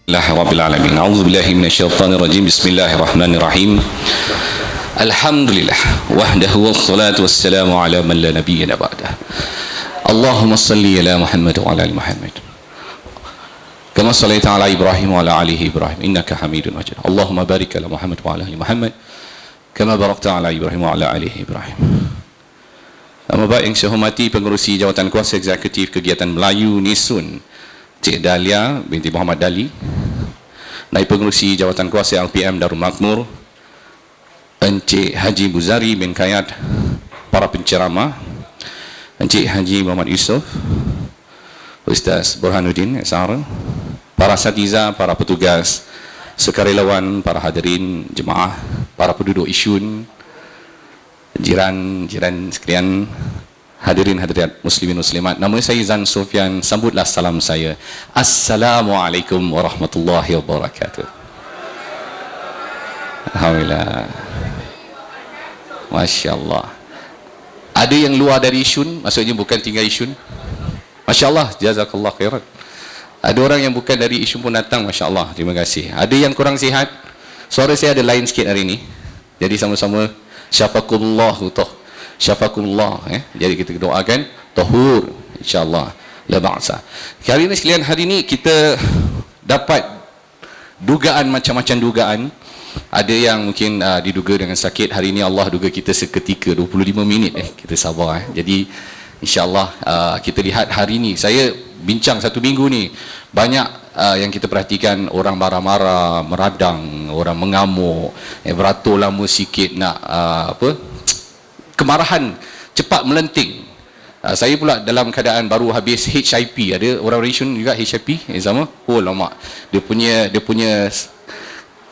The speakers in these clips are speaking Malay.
Alhamdulillahirabbil A'udzu billahi minasyaitonir rajim. Bismillahirrahmanirrahim. Alhamdulillah wahdahu wassalatu wassalamu ala man la nabiyya ba'dah. Allahumma salli ala Muhammad wa ala ali Muhammad. Kama shallaita ala Ibrahim wa ala ali Ibrahim innaka Hamidum Majid. Allahumma barik ala Muhammad wa ala ali Muhammad kama barakta ala Ibrahim wa ala ali Ibrahim. Nama baik yang saya hormati pengerusi Jawatan Kuasa Eksekutif Kegiatan Melayu Nisun Cik Dahlia binti Muhammad Dali, Naib Pengerusi Jawatan Kuasa LPM Darul Makmur Encik Haji Buzari bin Kayat, para penceramah Encik Haji Muhammad Yusof, Ustaz Burhanuddin SR, para asatiza, para petugas, sukarelawan, para hadirin jemaah, para penduduk Isyun, jiran-jiran sekalian, hadirin hadirat muslimin muslimat. Nama saya Zan Sofyan. Sambutlah salam saya. Assalamualaikum warahmatullahi wabarakatuh. Alhamdulillah. Masya Allah. Ada yang luar dari Isyun, maksudnya bukan tinggal Isyun. Masya Allah, jazakallah khairan. Ada orang yang bukan dari Isyun pun datang, Masya Allah, terima kasih. Ada yang kurang sihat, suara saya ada lain sikit hari ini. Jadi sama-sama syafakumullah syafakumullah, jadi kita doakan tahur insyaallah la ba'sa. Hari ini sekalian, hari ini kita dapat dugaan, macam-macam dugaan. Ada yang mungkin diduga dengan sakit. Hari ini Allah duga kita seketika 25 minit kita sabar. Jadi insyaallah kita lihat hari ini, saya bincang satu minggu ni banyak yang kita perhatikan orang marah-marah, meradang, orang mengamuk, beratur lama sikit nak kemarahan cepat melenting. Saya pula dalam keadaan baru habis HIP. Ada orang Malaysia juga HIP sama. Oh lama. Dia punya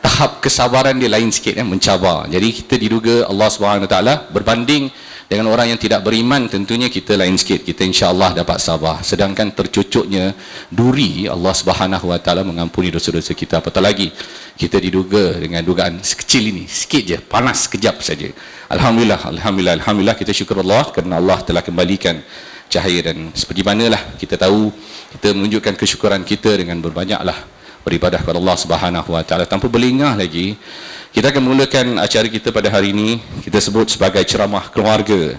tahap kesabaran dia lain sikit, mencabar. Jadi kita diduga Allah Subhanahu Wa Taala berbanding dengan orang yang tidak beriman, tentunya kita lain sikit. Kita insya-Allah dapat sabar. Sedangkan tercucuknya duri, Allah Subhanahu Wa Taala mengampuni dosa-dosa kita. Apatah lagi kita diduga dengan dugaan sekecil ini, sikit je, panas sekejap saja. Alhamdulillah kita syukur Allah kerana Allah telah kembalikan cahaya. Dan seperti manalah kita tahu, kita menunjukkan kesyukuran kita dengan berbanyaklah beribadah kepada Allah Subhanahu Wa Taala. Tanpa berlengah lagi, kita akan memulakan acara kita pada hari ini. Kita sebut sebagai ceramah keluarga,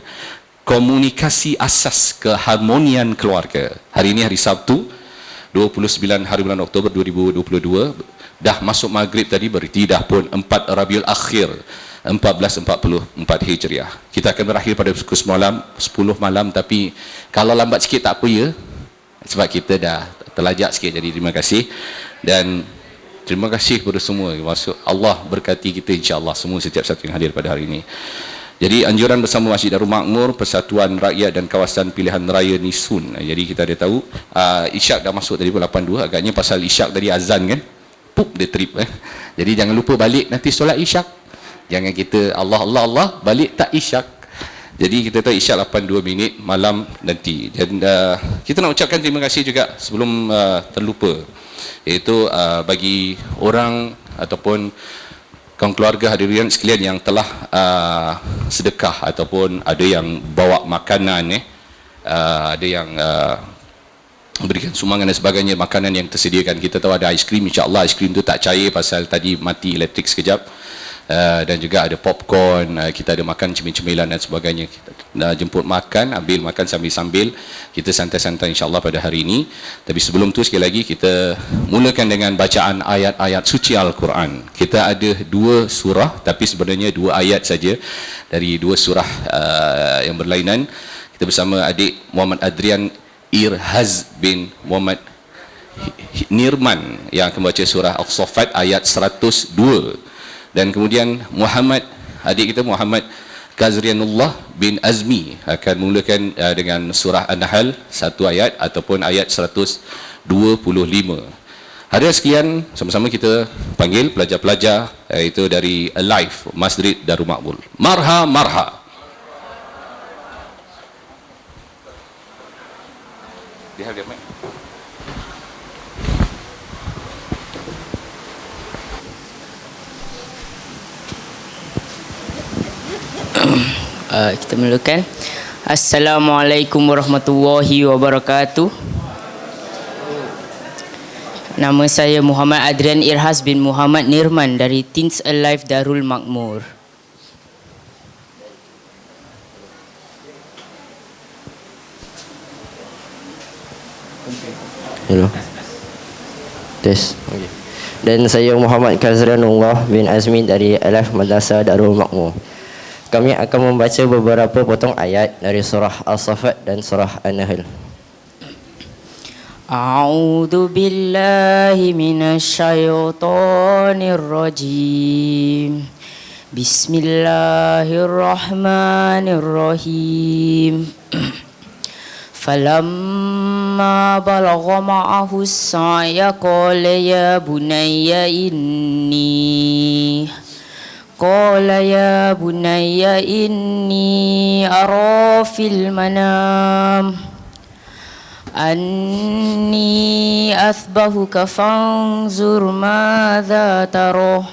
komunikasi asas keharmonian keluarga. Hari ini hari Sabtu 29 hari bulan Oktober 2022. Dah masuk maghrib tadi, berarti dah pun 4 Rabiul Akhir 1444 Hijriah. Kita akan berakhir pada pukul 10 malam, tapi kalau lambat sikit tak apa ya, sebab kita dah terlajak sikit. Jadi terima kasih dan terima kasih kepada semua. Maksud Allah berkati kita insya-Allah semua, setiap satu yang hadir pada hari ini. Jadi anjuran bersama Masjid Darul Makmur, Persatuan Rakyat dan Kawasan Pilihan Raya Nisun. Jadi kita ada tahu isyak dah masuk tadi pukul 82. Agaknya pasal isyak dari azan kan, pup dia trip. Jadi jangan lupa balik nanti solat isyak. Jangan kita Allah balik tak isyak. Jadi kita tahu isyak 82 minit malam nanti. Dan kita nak ucapkan terima kasih juga sebelum terlupa, iaitu bagi orang ataupun kaum keluarga hadirin sekalian yang telah sedekah ataupun ada yang bawa makanan, ada yang berikan sumbangan dan sebagainya, makanan yang tersediakan. Kita tahu ada aiskrim, insya-Allah aiskrim tu tak cair pasal tadi mati elektrik sekejap. Dan juga ada popcorn, kita ada makan cemil-cemilan dan sebagainya. Kita jemput makan, ambil makan sambil-sambil kita santai-santai insya-Allah pada hari ini. Tapi sebelum tu sekali lagi kita mulakan dengan bacaan ayat-ayat suci Al-Quran. Kita ada 2 surah, tapi sebenarnya 2 ayat saja dari 2 surah yang berlainan. Kita bersama adik Muhammad Adrian Irhaz bin Muhammad Nirman yang akan baca surah Al-Saffat ayat 102. Dan kemudian Muhammad, adik kita Muhammad Kazrianullah bin Azmi akan memulakan dengan surah An-Nahl 1 ayat ataupun ayat 125. Hadirin sekalian, sama-sama kita panggil pelajar-pelajar iaitu dari Alive Masjid Darul Makmur. Marha marha. Dia mic. Kita mulakan. Assalamualaikum warahmatullahi wabarakatuh. Nama saya Muhammad Adrian Irhas bin Muhammad Nirman dari Teens Alive Darul Makmur. Hello. Tes. Okay. Dan saya Muhammad Kazranullah bin Azmi dari Alaf Madrasah Darul Makmur. Kami akan membaca beberapa potong ayat dari surah As-Saffat dan surah An-Nahl. A'udzu billahi minasyaitonir rajim. Bismillahirrahmanirrahim. Falamma balagha ma'ahu as-sa'ya qala ya bunayya inni ara fil manam anni athbahuka fanzur madza tara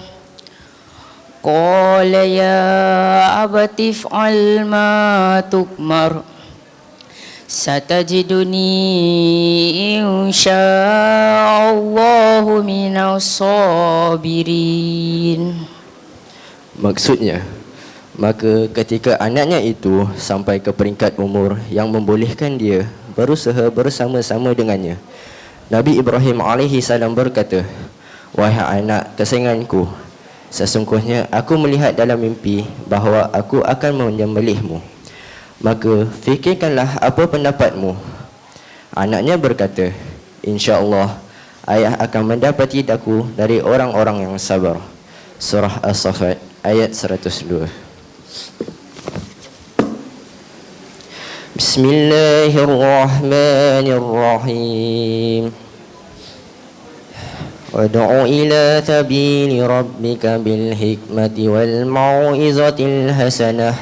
qala ya abati if'al ma tukmar satajiduni insyaallahu minas sabirin. Maksudnya, maka ketika anaknya itu sampai ke peringkat umur yang membolehkan dia berusaha bersama-sama dengannya, Nabi Ibrahim alaihi salam berkata, "Wahai anak kesayanganku, sesungguhnya aku melihat dalam mimpi bahawa aku akan menyembelihmu. Maka fikirkanlah apa pendapatmu." Anaknya berkata, "Insya-Allah ayah akan mendapati daku dari orang-orang yang sabar." Surah As-Saffat ayat 102. Bismillahirrahmanirrahim. Wad'u ila sabili rabbika bil hikmati wal mau'izatil hasanah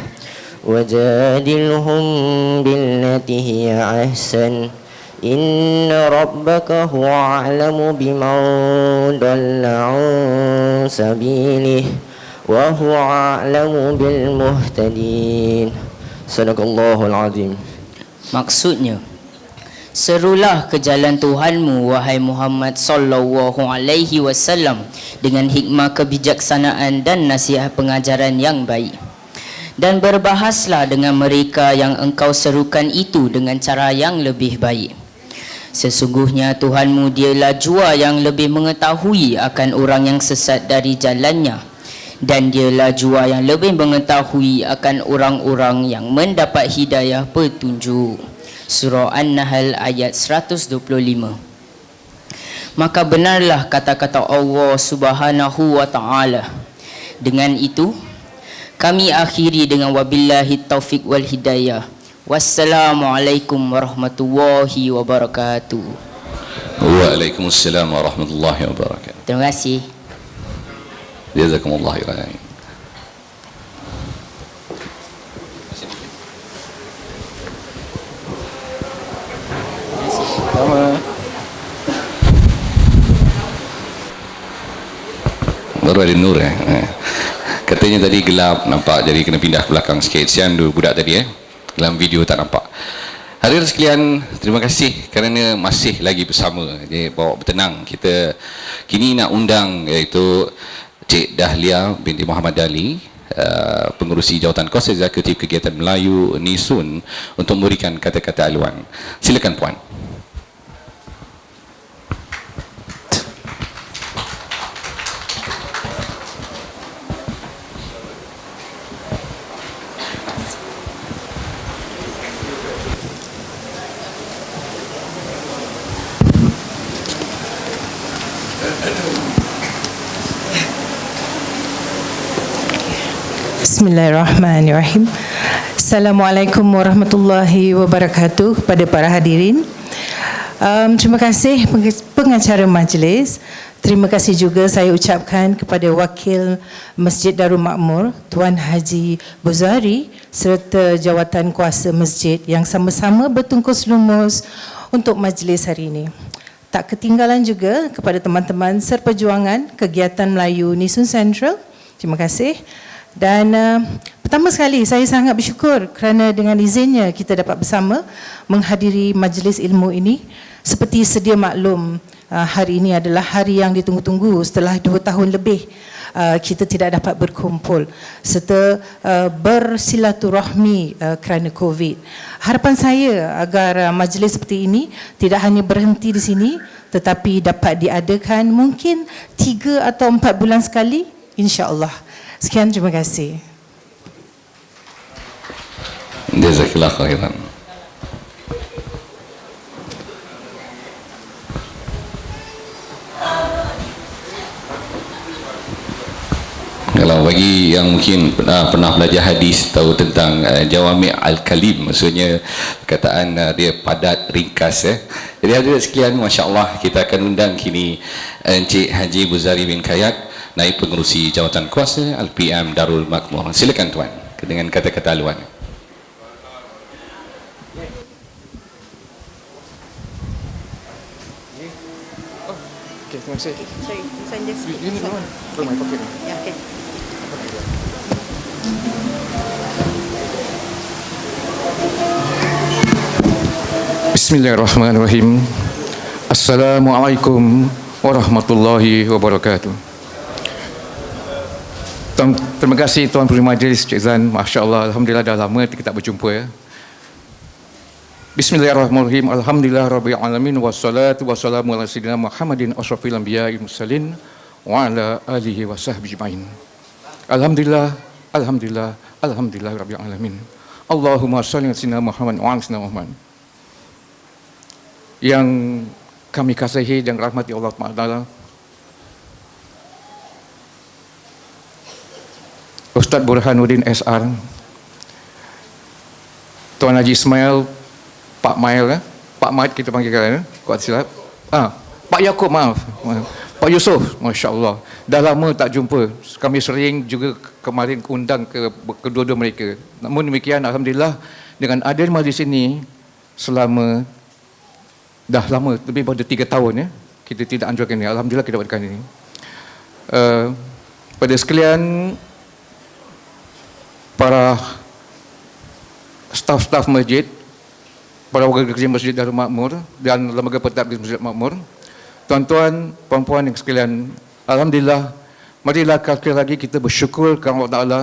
wajadilhum billati hiya ahsan. Inna rabbaka huwa a'lamu biman dalla an sabilihi wa huwa a'lamu bil muhtadin. Sadaqallahul azim. Maksudnya, serulah ke jalan Tuhanmu wahai Muhammad sallallahu alaihi wasallam dengan hikmah kebijaksanaan dan nasihat pengajaran yang baik. Dan berbahaslah dengan mereka yang engkau serukan itu dengan cara yang lebih baik. Sesungguhnya Tuhanmu dialah jua yang lebih mengetahui akan orang yang sesat dari jalannya, dan dialah jua yang lebih mengetahui akan orang-orang yang mendapat hidayah petunjuk. Surah An-Nahl ayat 125. Maka benarlah kata-kata Allah Subhanahu wa taala. Dengan itu kami akhiri dengan wabillahi taufik wal hidayah. Wassalamualaikum warahmatullahi wabarakatuh. Waalaikumsalam warahmatullahi wabarakatuh. Terima kasih. Jazakumullah khairan. Baru ada nur Katanya tadi gelap nampak, jadi kena pindah ke belakang sikit. Sian dulu budak tadi dalam video tak nampak. Hadirin sekalian, terima kasih kerana masih lagi bersama. Jadi bawa bertenang. Kita kini nak undang iaitu Cik Dahlia binti Muhammad Ali, pengurusi jawatan kos eksekutif kegiatan Melayu Nisun, untuk memberikan kata-kata aluan. Silakan puan. Bismillahirrahmanirrahim. Assalamualaikum warahmatullahi wabarakatuh kepada para hadirin. Terima kasih pengacara majlis. Terima kasih juga saya ucapkan kepada Wakil Masjid Darul Makmur, Tuan Haji Buzari, serta jawatan kuasa masjid yang sama-sama bertungkus lumus untuk majlis hari ini. Tak ketinggalan juga kepada teman-teman serperjuangan kegiatan Melayu Nisun Central. Terima kasih. Dan pertama sekali saya sangat bersyukur kerana dengan izinnya kita dapat bersama menghadiri majlis ilmu ini. Seperti sedia maklum, hari ini adalah hari yang ditunggu-tunggu setelah 2 tahun lebih kita tidak dapat berkumpul serta bersilaturahmi kerana COVID. Harapan saya agar majlis seperti ini tidak hanya berhenti di sini tetapi dapat diadakan mungkin 3 atau 4 bulan sekali, insya-Allah. Sekian, terima kasih. Jazakallah khairan. Kalau bagi yang mungkin pernah belajar hadis tahu tentang jawami' al-kalim, maksudnya perkataan dia padat, ringkas Jadi hadirin sekalian, masya-Allah, kita akan undang kini Encik Haji Buzari bin Kayat, Naib Pengerusi Jawatan Kuasa Al-PM Darul Makmur. Silakan tuan dengan kata-kata haluan. Okay, terima kasih. Sorry, this one just speak. Ini mana? From my pocket. Yeah, okay. Bismillahirrahmanirrahim. Assalamualaikum warahmatullahi wabarakatuh. Terima kasih Tuan Peri Majlis, Cik Zan. Masya Allah, Alhamdulillah dah lama kita tak berjumpa Bismillahirrahmanirrahim. Alhamdulillah Rabbil Alamin. Wassalatu wassalamu ala sayyidina Muhammadin asyrafil anbiya'i mursalin wa ala alihi wa sahbihi ajma'in. Alhamdulillah, Alhamdulillah, Alhamdulillah Rabbil Alamin. Allahumma salli ala sayyidina Muhammad wa ala sayyidina Muhammad. Yang kami kasihi dan rahmati Allah Taala, Ustaz Burhanuddin SR, Tuan Haji Ismail, Pak Mail, Pak Maid kita panggil kan, kuat silap. Pak Yaakob, maaf. Pak Yusof, Masya Allah. Dah lama tak jumpa. Kami sering juga kemarin undang ke kedua-dua mereka. Namun demikian, Alhamdulillah, dengan ada majlis ini selama dah lama, lebih pada 3 tahun kita tidak anjurkan ini. Alhamdulillah kita dapatkan ini. Pada sekalian para staf-staf masjid, para warga kerja Masjid Darul Makmur dan lembaga pentadbir Masjid Makmur, tuan-tuan, puan-puan yang sekalian, alhamdulillah, marilah sekali lagi kita bersyukur kepada Allah Taala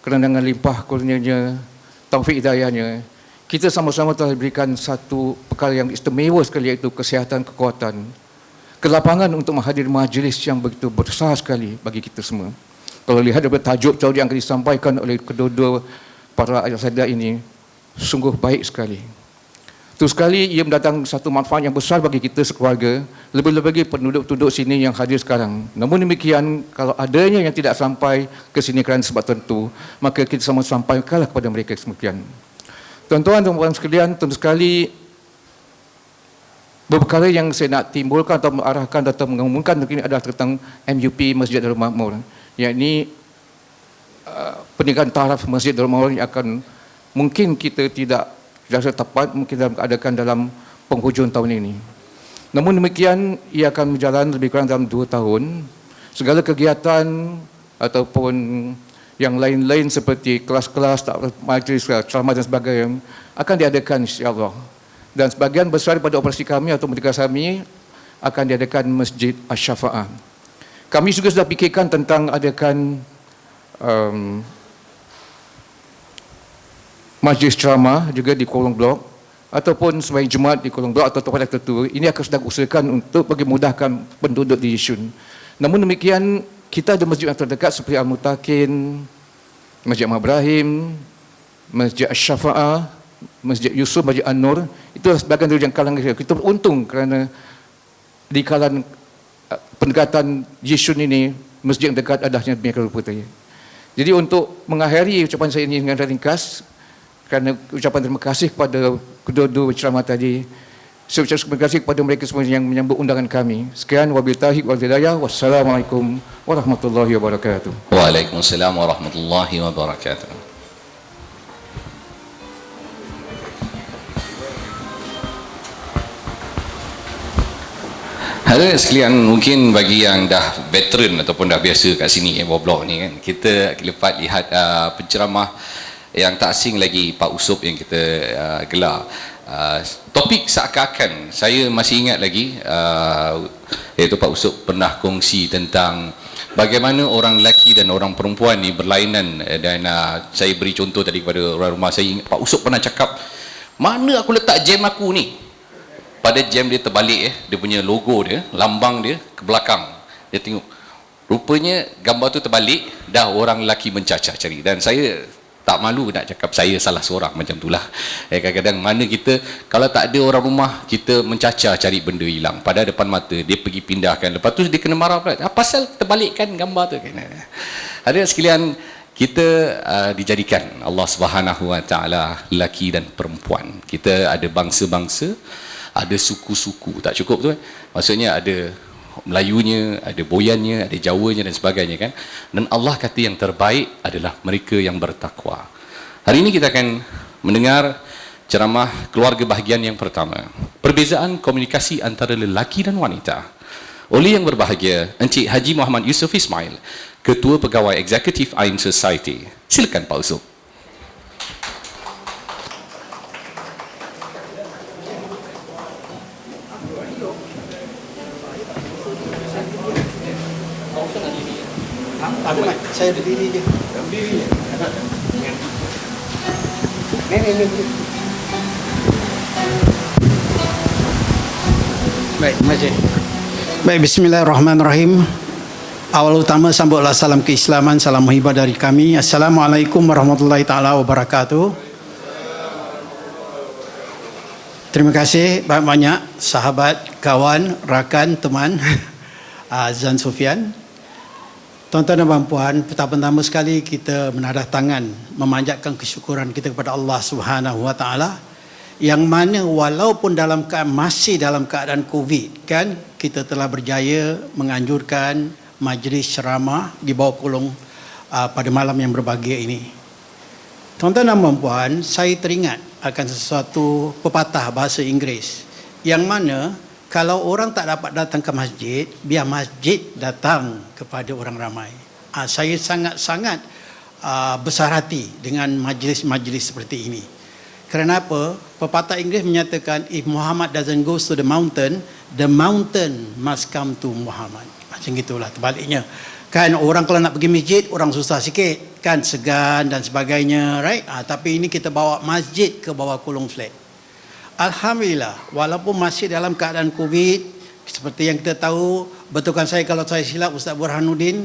kerana dengan limpah kurnianya, taufik hidayahnya, kita sama-sama telah diberikan satu perkara yang istimewa sekali, iaitu kesihatan, kekuatan, kelapangan untuk menghadiri majlis yang begitu besar sekali bagi kita semua. Kalau lihat daripada tajuk-tajuk yang akan disampaikan oleh kedua-dua para asatidzah ini, sungguh baik sekali. Itu sekali ia mendatang satu manfaat yang besar bagi kita sekeluarga, lebih-lebih penduduk-penduduk sini yang hadir sekarang. Namun demikian, kalau adanya yang tidak sampai ke sini kerana sebab tertentu, maka kita sama sampaikanlah kepada mereka semekian. Tuan-tuan dan puan sekalian, tentu sekali beberapa yang saya nak timbulkan atau mengarahkan atau mengumumkan ini adalah tentang MUP Masjid Darul Makmur, yakni peningkatan taraf Masjid Darul Makmur yang akan mungkin kita tidak rasa tepat mungkin adakan dalam penghujung tahun ini. Namun demikian, ia akan berjalan lebih kurang dalam 2 tahun. Segala kegiatan ataupun yang lain-lain seperti kelas-kelas, majlis, ceramah dan sebagainya akan diadakan insya-Allah. Dan sebahagian besar daripada operasi kami atau medikasi kami akan diadakan Masjid Asy-Syafa'ah. Kami juga sudah fikirkan tentang adakan majlis ceramah juga di Kolong Blok ataupun sembahyang Jumaat di Kolong Blok atau tempat tertentu. Ini akan sedang usahakan untuk bagi mudahkan penduduk di Yishun. Namun demikian, kita ada masjid yang terdekat seperti Al-Mutakin, Masjid Ahmad Ibrahim, Masjid Asy-Syafa'ah, Masjid Yusuf, Masjid An-Nur. Itulah sebahagian dari kalangan kita beruntung kerana di kalangan pendekatan Yishun ini, masjid yang dekat adanya demikian rupa tadi. Jadi untuk mengakhiri ucapan saya ini dengan ringkas, kerana ucapan terima kasih kepada kedua-dua ceramah tadi, saya ucapkan terima kasih kepada mereka semua yang menyambut undangan kami. Sekian, wabillahi taufiq wal hidayah. Wassalamualaikum warahmatullahi wabarakatuh. Waalaikumsalam warahmatullahi wabarakatuh. Hadirin sekalian, mungkin bagi yang dah veteran ataupun dah biasa kat sini bawah blok ni kan, kita lepas lihat penceramah yang tak asing lagi, Pak Usup yang kita gelar. Topik seakan-akan saya masih ingat lagi, iaitu Pak Usup pernah kongsi tentang bagaimana orang lelaki dan orang perempuan ni berlainan, dan saya beri contoh tadi kepada orang rumah saya. Pak Usup pernah cakap, mana aku letak jam aku ni? Pada jam dia terbalik, dia punya logo dia, lambang dia ke belakang. Dia tengok, rupanya gambar tu terbalik, dah orang lelaki mencacah cari. Dan saya tak malu nak cakap saya salah seorang macam itulah. Kadang-kadang mana kita, kalau tak ada orang rumah, kita mencacah cari benda hilang pada depan mata, dia pergi pindahkan, lepas tu dia kena marah pula, pasal terbalikkan gambar tu kan. Hadirin sekalian, kita dijadikan Allah Subhanahu Wa Taala lelaki dan perempuan. Kita ada bangsa-bangsa, ada suku-suku, tak cukup tu kan? Maksudnya ada Melayunya, ada Boyannya, ada Jawanya dan sebagainya kan. Dan Allah kata yang terbaik adalah mereka yang bertakwa. Hari ini kita akan mendengar ceramah keluarga bahagian yang pertama, perbezaan komunikasi antara lelaki dan wanita, oleh yang berbahagia Encik Haji Muhammad Yusof Ismail, Ketua Pegawai Eksekutif AIM Society. Silakan Pak Usup. Saya berdiri je. Berdiri je. Ni. Baik, terima kasih. Baik, bismillahirrahmanirrahim. Awal utama sambutlah salam keislaman, salam muhibah dari kami. Assalamualaikum warahmatullahi taala wabarakatuh. Terima kasih banyak-banyak sahabat, kawan, rakan, teman Azan Sufian. Tuan-tuan dan puan, pertama sekali kita menadah tangan memanjatkan kesyukuran kita kepada Allah Subhanahu Wa Taala, yang mana walaupun masih dalam keadaan Covid kan, kita telah berjaya menganjurkan majlis ceramah di bawah kolong pada malam yang berbahagia ini. Tuan-tuan dan puan, saya teringat akan sesuatu pepatah bahasa Inggeris yang mana kalau orang tak dapat datang ke masjid, biar masjid datang kepada orang ramai. Saya sangat-sangat besar hati dengan majlis-majlis seperti ini. Kerana apa? Pepatah Inggeris menyatakan, if Muhammad doesn't go to the mountain must come to Muhammad. Macam itulah terbaliknya. Kan orang kalau nak pergi masjid, orang susah sikit. Kan segan dan sebagainya. Right? Tapi ini kita bawa masjid ke bawah kolong flat. Alhamdulillah, walaupun masih dalam keadaan Covid, seperti yang kita tahu, betulkan saya kalau saya silap Ustaz Burhanuddin?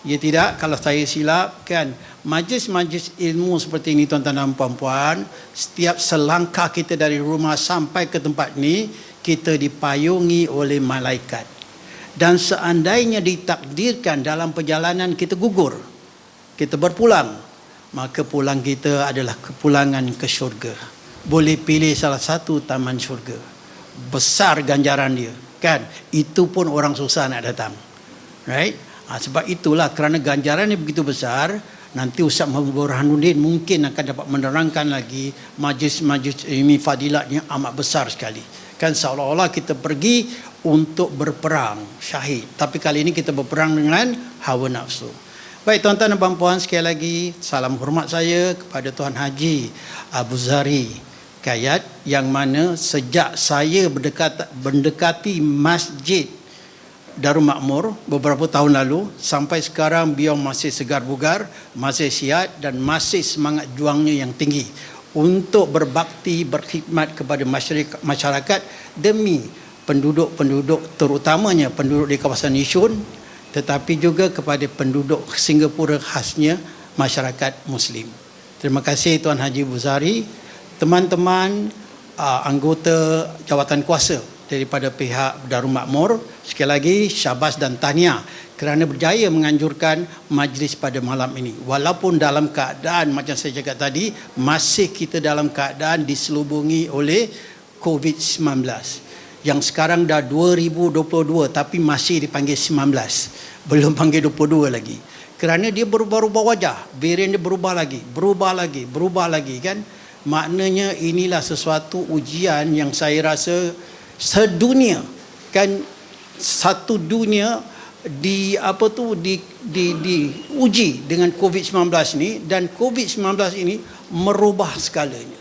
Ya tidak, kalau saya silap kan. Majlis-majlis ilmu seperti ini tuan-tuan dan puan-puan, setiap selangkah kita dari rumah sampai ke tempat ini, kita dipayungi oleh malaikat. Dan seandainya ditakdirkan dalam perjalanan kita gugur, kita berpulang, maka pulang kita adalah kepulangan ke syurga. Boleh pilih salah satu taman syurga. Besar ganjaran dia. Kan? Itu pun orang susah nak datang. Right? Sebab itulah, kerana ganjarannya begitu besar, nanti Ustaz Burhanuddin mungkin akan dapat menerangkan lagi majlis-majlis ini fadilatnya amat besar sekali. Kan seolah-olah kita pergi untuk berperang syahid. Tapi kali ini kita berperang dengan hawa nafsu. Baik tuan-tuan dan puan-puan, sekali lagi salam hormat saya kepada Tuan Haji Abu Zari Kayat, yang mana sejak saya mendekati Masjid Darul Makmur beberapa tahun lalu sampai sekarang, beliau masih segar bugar, masih sihat dan masih semangat juangnya yang tinggi untuk berbakti, berkhidmat kepada masyarakat demi penduduk-penduduk, terutamanya penduduk di kawasan Yishun, tetapi juga kepada penduduk Singapura, khasnya masyarakat Muslim. Terima kasih Tuan Haji Buzari, teman-teman anggota jawatan kuasa daripada pihak Darul Makmur. Sekali lagi syabas dan tahniah kerana berjaya menganjurkan majlis pada malam ini. Walaupun dalam keadaan macam saya cakap tadi, masih kita dalam keadaan diselubungi oleh COVID-19. Yang sekarang dah 2022 tapi masih dipanggil 19. Belum panggil 22 lagi. Kerana dia berubah-ubah wajah, varian dia berubah lagi kan. Maknanya inilah sesuatu ujian yang saya rasa sedunia kan satu dunia diuji dengan COVID-19 ini, dan COVID-19 ini merubah segalanya.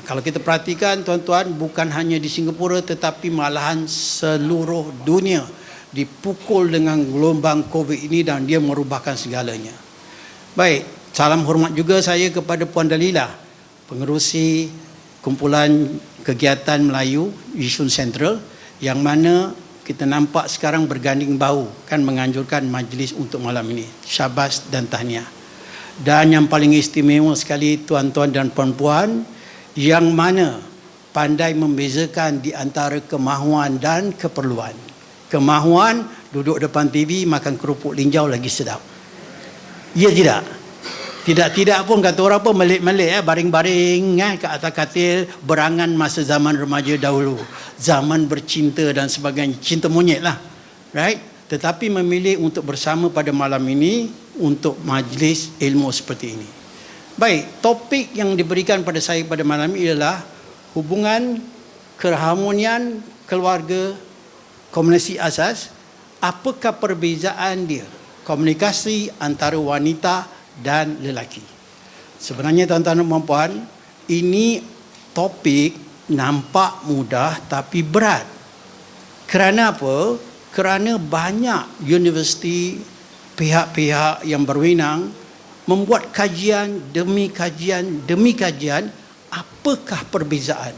Kalau kita perhatikan tuan-tuan, bukan hanya di Singapura tetapi malahan seluruh dunia dipukul dengan gelombang COVID ini dan dia merubahkan segalanya. Baik, salam hormat juga saya kepada Puan Dalilah, pengerusi kumpulan kegiatan Melayu Yishun Central, yang mana kita nampak sekarang berganding bahu kan menganjurkan majlis untuk malam ini. Syabas dan tahniah. Dan yang paling istimewa sekali tuan-tuan dan puan-puan, yang mana pandai membezakan di antara kemahuan dan keperluan. Kemahuan duduk depan TV makan kerupuk linjau lagi sedap. Ya tidak? Tidak pun kata orang pun melik-melik baring-baring ke atas katil, berangan masa zaman remaja dahulu, zaman bercinta dan sebagainya, cinta monyet lah, right? Tetapi memilih untuk bersama pada malam ini untuk majlis ilmu seperti ini. Baik, topik yang diberikan pada saya pada malam ini adalah hubungan keharmonian keluarga komunikasi asas. Apakah perbezaan dia komunikasi antara wanita dan lelaki? Sebenarnya tuan-tuan dan puan, ini topik nampak mudah tapi berat. Kerana apa? Kerana banyak universiti, pihak-pihak yang berwenang membuat kajian demi kajian demi kajian, apakah perbezaan.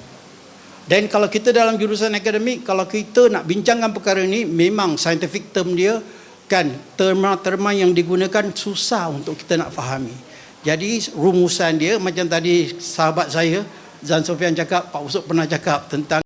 Dan kalau kita dalam jurusan akademik, kalau kita nak bincangkan perkara ini, memang scientific term dia kan, terma-terma yang digunakan susah untuk kita nak fahami. Jadi rumusan dia macam tadi sahabat saya Zan Sofian cakap, Pak Usop pernah cakap tentang